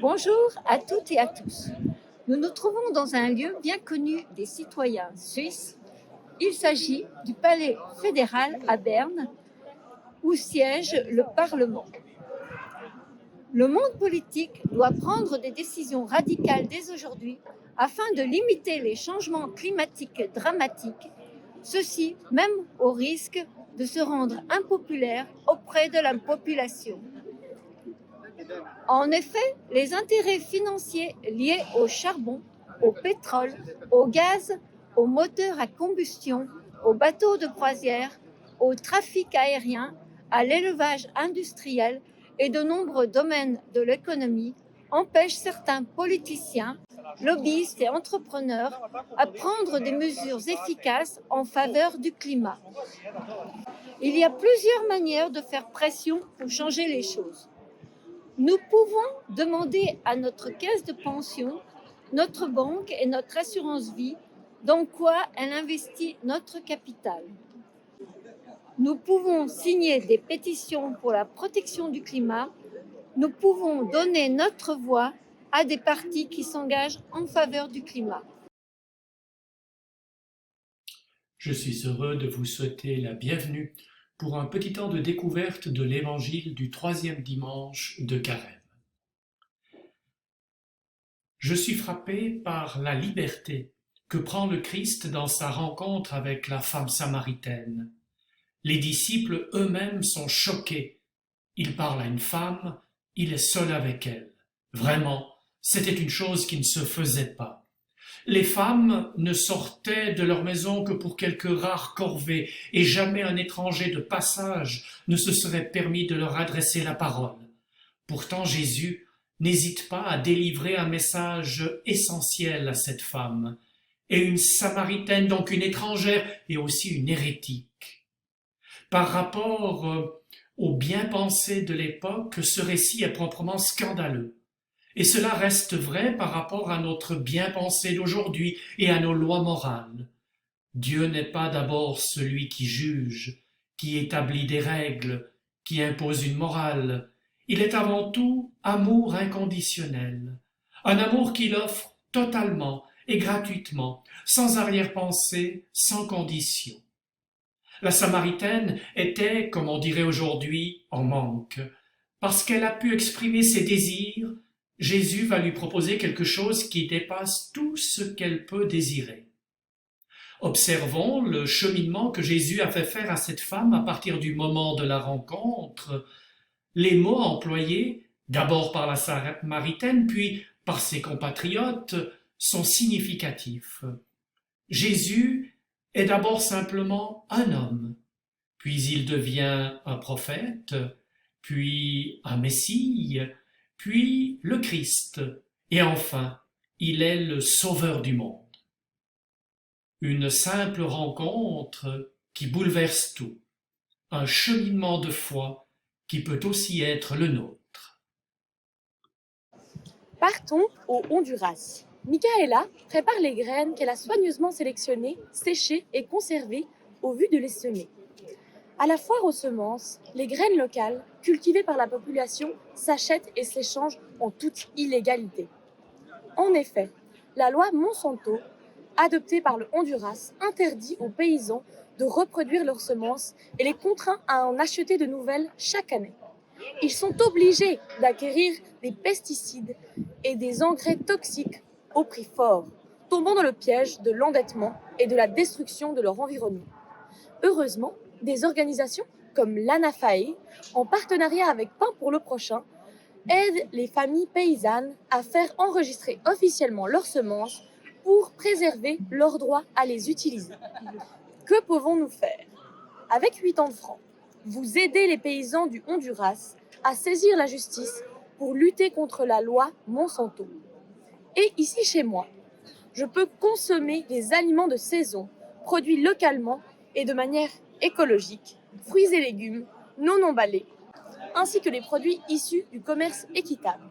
Bonjour à toutes et à tous. Nous nous trouvons dans un lieu bien connu des citoyens suisses. Il s'agit du Palais fédéral à Berne, où siège le Parlement. Le monde politique doit prendre des décisions radicales dès aujourd'hui afin de limiter les changements climatiques dramatiques, ceci même au risque de se rendre impopulaire auprès de la population. En effet, les intérêts financiers liés au charbon, au pétrole, au gaz, aux moteurs à combustion, aux bateaux de croisière, au trafic aérien, à l'élevage industriel et de nombreux domaines de l'économie empêchent certains politiciens, lobbyistes et entrepreneurs à prendre des mesures efficaces en faveur du climat. Il y a plusieurs manières de faire pression pour changer les choses. Nous pouvons demander à notre caisse de pension, notre banque et notre assurance vie dans quoi elle investit notre capital. Nous pouvons signer des pétitions pour la protection du climat. Nous pouvons donner notre voix à des partis qui s'engagent en faveur du climat. Je suis heureux de vous souhaiter la bienvenue pour un petit temps de découverte de l'évangile du 3e dimanche de Carême. Je suis frappé par la liberté que prend le Christ dans sa rencontre avec la femme samaritaine. Les disciples eux-mêmes sont choqués. Il parle à une femme, il est seul avec elle. Vraiment, c'était une chose qui ne se faisait pas. Les femmes ne sortaient de leur maison que pour quelques rares corvées, et jamais un étranger de passage ne se serait permis de leur adresser la parole. Pourtant Jésus n'hésite pas à délivrer un message essentiel à cette femme, et une Samaritaine, donc une étrangère, et aussi une hérétique. Par rapport au bien-pensé de l'époque, ce récit est proprement scandaleux. Et cela reste vrai par rapport à notre bien-pensé d'aujourd'hui et à nos lois morales. Dieu n'est pas d'abord celui qui juge, qui établit des règles, qui impose une morale. Il est avant tout amour inconditionnel, un amour qu'il offre totalement et gratuitement, sans arrière-pensée, sans condition. La Samaritaine était, comme on dirait aujourd'hui, en manque. Parce qu'elle a pu exprimer ses désirs, Jésus va lui proposer quelque chose qui dépasse tout ce qu'elle peut désirer. Observons le cheminement que Jésus a fait faire à cette femme à partir du moment de la rencontre. Les mots employés, d'abord par la Samaritaine, puis par ses compatriotes, sont significatifs. Jésus est d'abord simplement un homme, puis il devient un prophète, puis un Messie, puis le Christ, et enfin, il est le Sauveur du monde. Une simple rencontre qui bouleverse tout, un cheminement de foi qui peut aussi être le nôtre. Partons au Honduras. Micaela prépare les graines qu'elle a soigneusement sélectionnées, séchées et conservées au vu de les semer. À la foire aux semences, les graines locales, cultivées par la population, s'achètent et s'échangent en toute illégalité. En effet, la loi Monsanto, adoptée par le Honduras, interdit aux paysans de reproduire leurs semences et les contraint à en acheter de nouvelles chaque année. Ils sont obligés d'acquérir des pesticides et des engrais toxiques au prix fort, tombant dans le piège de l'endettement et de la destruction de leur environnement. Heureusement, des organisations comme l'ANAFAE, en partenariat avec Pain pour le prochain, aident les familles paysannes à faire enregistrer officiellement leurs semences pour préserver leur droit à les utiliser. Que pouvons-nous faire? Avec 80 francs, vous aidez les paysans du Honduras à saisir la justice pour lutter contre la loi Monsanto. Et ici chez moi, je peux consommer des aliments de saison, produits localement et de manière écologique, fruits et légumes non emballés, ainsi que les produits issus du commerce équitable.